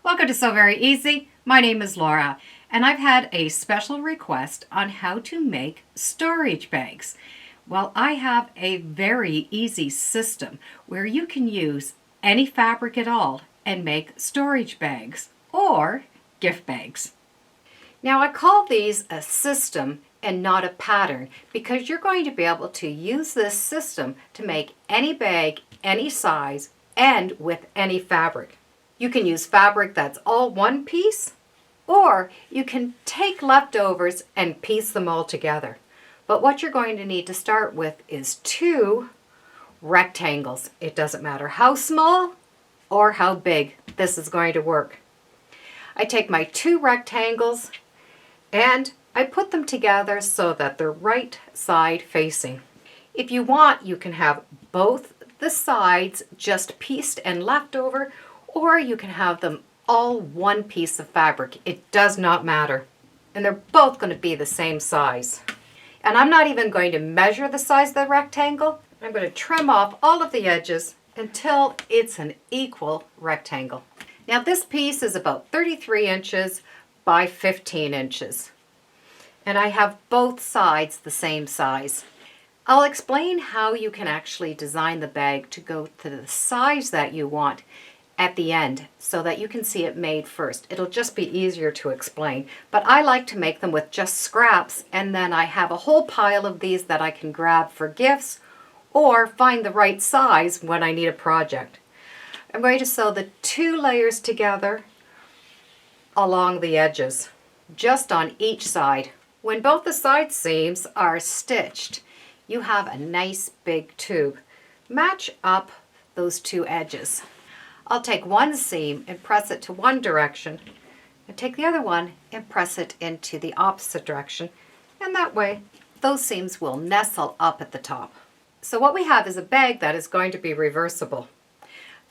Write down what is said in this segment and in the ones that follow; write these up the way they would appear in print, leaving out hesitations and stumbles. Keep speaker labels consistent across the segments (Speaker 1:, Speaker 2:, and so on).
Speaker 1: Welcome to Sew Very Easy. My name is Laura, and I've had a special request on how to make storage bags. Well, I have a very easy system where you can use any fabric at all and make storage bags or gift bags. Now, I call these a system and not a pattern because you're going to be able to use this system to make any bag, any size, and with any fabric. You can use fabric that's all one piece, or you can take leftovers and piece them all together. But what you're going to need to start with is 2 rectangles. It doesn't matter how small or how big, this is going to work. I take my 2 rectangles and I put them together so that they're right side facing. If you want, you can have both the sides just pieced and left over, or you can have them all one piece of fabric. It does not matter. And they're both going to be the same size. And I'm not even going to measure the size of the rectangle. I'm going to trim off all of the edges until it's an equal rectangle. Now this piece is about 33 inches by 15 inches. And I have both sides the same size. I'll explain how you can actually design the bag to go to the size that you want at the end so that you can see it made first. It'll just be easier to explain. But I like to make them with just scraps, and then I have a whole pile of these that I can grab for gifts or find the right size when I need a project. I'm going to sew the 2 layers together along the edges, just on each side. When both the side seams are stitched, you have a nice big tube. Match up those 2 edges. I'll take one seam and press it to one direction, and take the other one and press it into the opposite direction, and that way those seams will nestle up at the top. So what we have is a bag that is going to be reversible.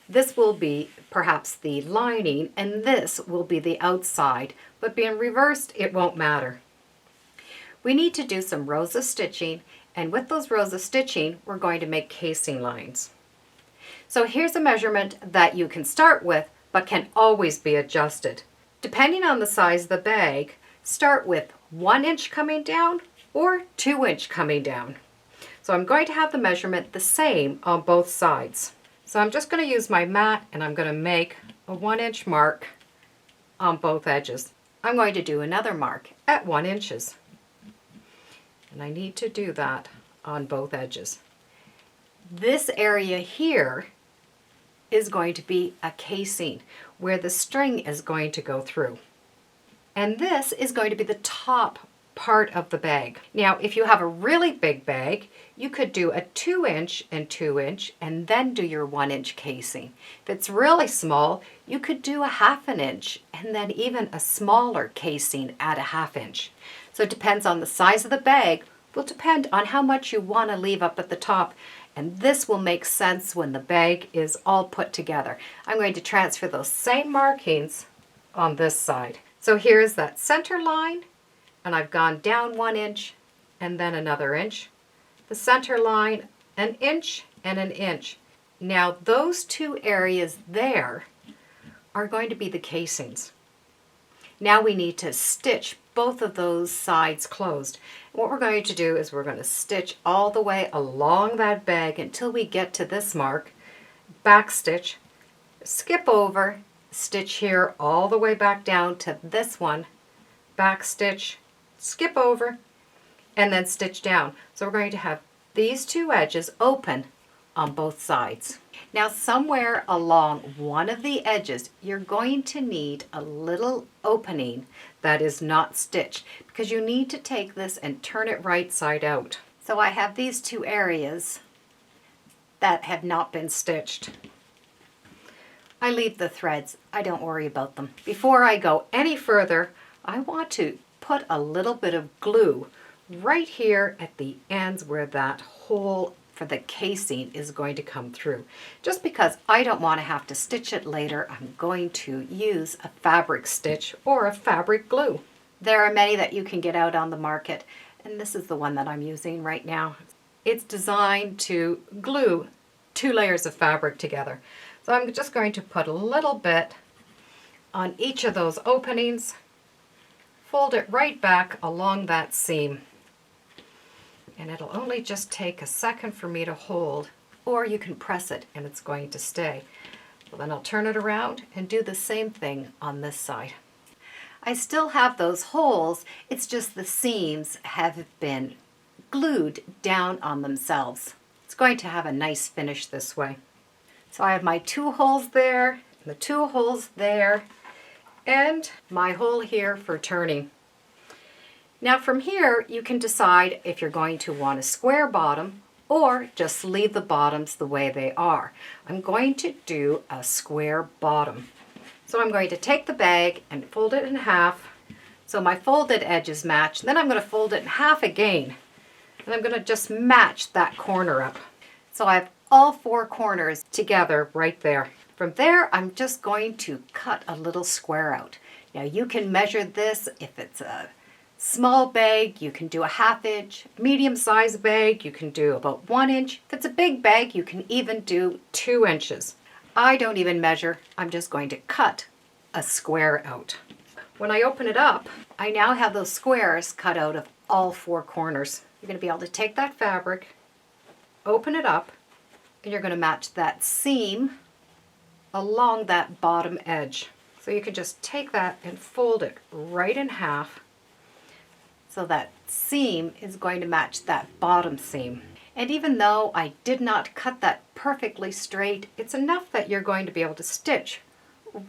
Speaker 1: This will be perhaps the lining, and this will be the outside, but being reversed, it won't matter. We need to do some rows of stitching, and with those rows of stitching, we're going to make casing lines. So here's a measurement that you can start with, but can always be adjusted. Depending on the size of the bag, start with 1 inch coming down or 2 inch coming down. So I'm going to have the measurement the same on both sides. So I'm just going to use my mat and I'm going to make a 1 inch mark on both edges. I'm going to do another mark at 1 inches. And I need to do that on both edges. This area here is going to be a casing where the string is going to go through. And this is going to be the top part of the bag. Now, if you have a really big bag, you could do a 2 inch and 2 inch and then do your 1 inch casing. If it's really small, you could do a 1/2 inch and then even a smaller casing at a 1/2 inch. So it depends on the size of the bag, will depend on how much you want to leave up at the top. And this will make sense when the bag is all put together. I'm going to transfer those same markings on this side. So here's that center line, and I've gone down 1 inch and then another inch. The center line, 1 inch and 1 inch. Now those 2 areas there are going to be the casings. Now we need to stitch both of those sides closed. What we're going to do is we're going to stitch all the way along that bag until we get to this mark, back stitch, skip over, stitch here all the way back down to this one, back stitch, skip over, and then stitch down. So we're going to have these 2 edges open on both sides. Now somewhere along one of the edges, you're going to need a little opening that is not stitched because you need to take this and turn it right side out. So I have these 2 areas that have not been stitched. I leave the threads. I don't worry about them. Before I go any further, I want to put a little bit of glue right here at the ends where that hole for the casing is going to come through. Just because I don't want to have to stitch it later, I'm going to use a fabric stitch or a fabric glue. There are many that you can get out on the market, and this is the one that I'm using right now. It's designed to glue 2 layers of fabric together. So I'm just going to put a little bit on each of those openings, fold it right back along that seam. And it'll only just take a second for me to hold, or you can press it and it's going to stay. Well, then I'll turn it around and do the same thing on this side. I still have those holes, it's just the seams have been glued down on themselves. It's going to have a nice finish this way. So I have my 2 holes there, the 2 holes there, and my hole here for turning. Now from here you can decide if you're going to want a square bottom or just leave the bottoms the way they are. I'm going to do a square bottom. So I'm going to take the bag and fold it in half so my folded edges match. Then I'm going to fold it in half again, and I'm going to just match that corner up. So I have all 4 corners together right there. From there, I'm just going to cut a little square out. Now you can measure this. If it's a small bag, you can do a 1/2 inch. Medium-sized bag, you can do about 1 inch. If it's a big bag, you can even do 2 inches. I don't even measure. I'm just going to cut a square out. When I open it up, I now have those squares cut out of all 4 corners. You're going to be able to take that fabric, open it up, and you're going to match that seam along that bottom edge. So you can just take that and fold it right in half so that seam is going to match that bottom seam. And even though I did not cut that perfectly straight, it's enough that you're going to be able to stitch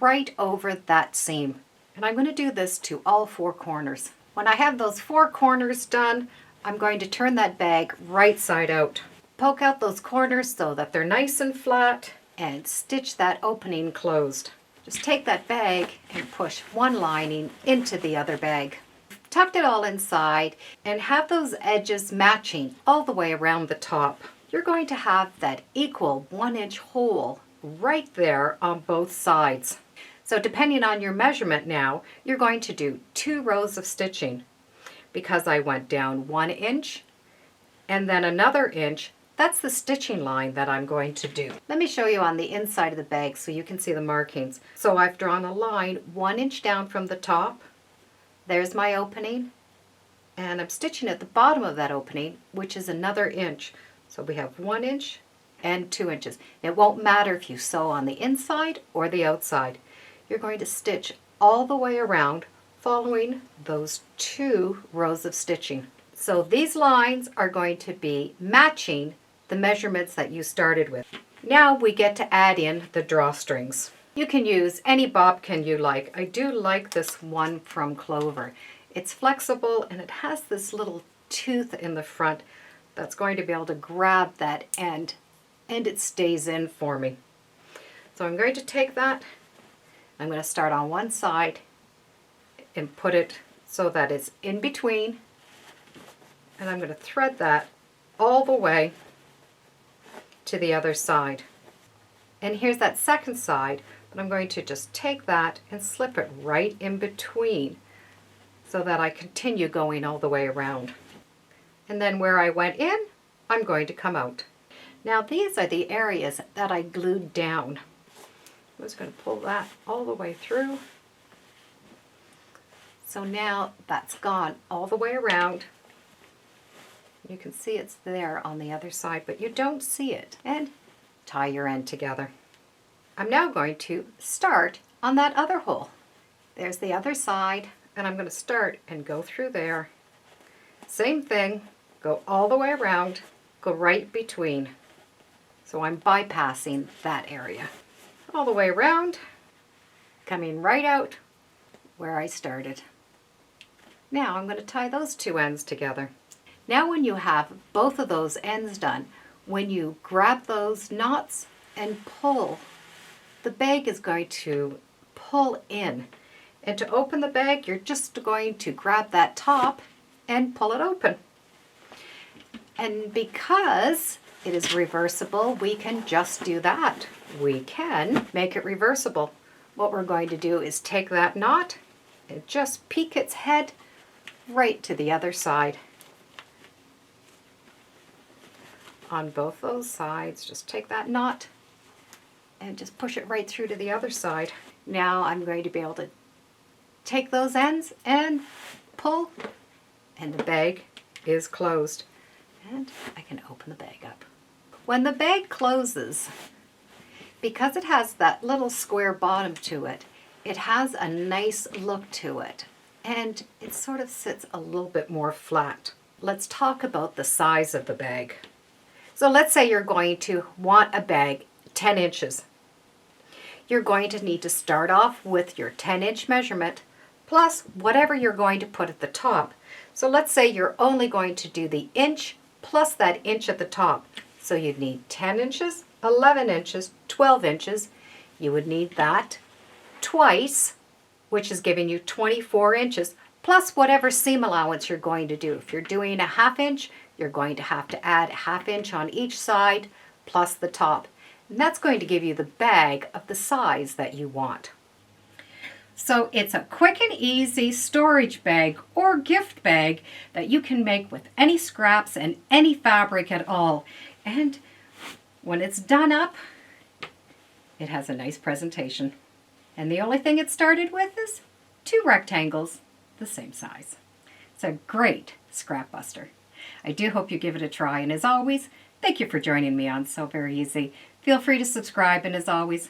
Speaker 1: right over that seam. And I'm going to do this to all 4 corners. When I have those 4 corners done, I'm going to turn that bag right side out. Poke out those corners so that they're nice and flat and stitch that opening closed. Just take that bag and push one lining into the other bag. Tucked it all inside and have those edges matching all the way around the top. You're going to have that equal 1 inch hole right there on both sides. So depending on your measurement now, you're going to do 2 rows of stitching. Because I went down 1 inch and then another inch, that's the stitching line that I'm going to do. Let me show you on the inside of the bag so you can see the markings. So I've drawn a line 1 inch down from the top. There's my opening, and I'm stitching at the bottom of that opening, which is another inch. So we have 1 inch and 2 inches. It won't matter if you sew on the inside or the outside. You're going to stitch all the way around following those 2 rows of stitching. So these lines are going to be matching the measurements that you started with. Now we get to add in the drawstrings. You can use any bobbin you like. I do like this one from Clover. It's flexible and it has this little tooth in the front that's going to be able to grab that end, and it stays in for me. So I'm going to take that, I'm going to start on one side and put it so that it's in between, and I'm going to thread that all the way to the other side. And here's that second side, but I'm going to just take that and slip it right in between so that I continue going all the way around. And then where I went in, I'm going to come out. Now these are the areas that I glued down. I'm just going to pull that all the way through. So now that's gone all the way around. You can see it's there on the other side, but you don't see it. And tie your end together. I'm now going to start on that other hole. There's the other side, and I'm going to start and go through there. Same thing, go all the way around, go right between. So I'm bypassing that area. All the way around, coming right out where I started. Now I'm going to tie those 2 ends together. Now when you have both of those ends done, when you grab those knots and pull, the bag is going to pull in. And to open the bag, you're just going to grab that top and pull it open. And because it is reversible, we can just do that. We can make it reversible. What we're going to do is take that knot and just peek its head right to the other side. On both those sides, just take that knot and just push it right through to the other side. Now I'm going to be able to take those ends and pull, and the bag is closed. And I can open the bag up. When the bag closes, because it has that little square bottom to it, it has a nice look to it, and it sort of sits a little bit more flat. Let's talk about the size of the bag. So let's say you're going to want a bag 10 inches. You're going to need to start off with your 10-inch measurement plus whatever you're going to put at the top. So let's say you're only going to do the inch plus that inch at the top. So you'd need 10 inches, 11 inches, 12 inches. You would need that twice, which is giving you 24 inches, plus whatever seam allowance you're going to do. If you're doing a 1/2 inch, you're going to have to add a 1/2 inch on each side, plus the top. And that's going to give you the bag of the size that you want. So it's a quick and easy storage bag or gift bag that you can make with any scraps and any fabric at all. And when it's done up, it has a nice presentation. And the only thing it started with is 2 rectangles the same size. It's a great scrap buster. I do hope you give it a try, and as always, thank you for joining me on Sew Very Easy. Feel free to subscribe, and as always,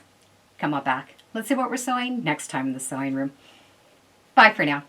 Speaker 1: come on back. Let's see what we're sewing next time in the sewing room. Bye for now.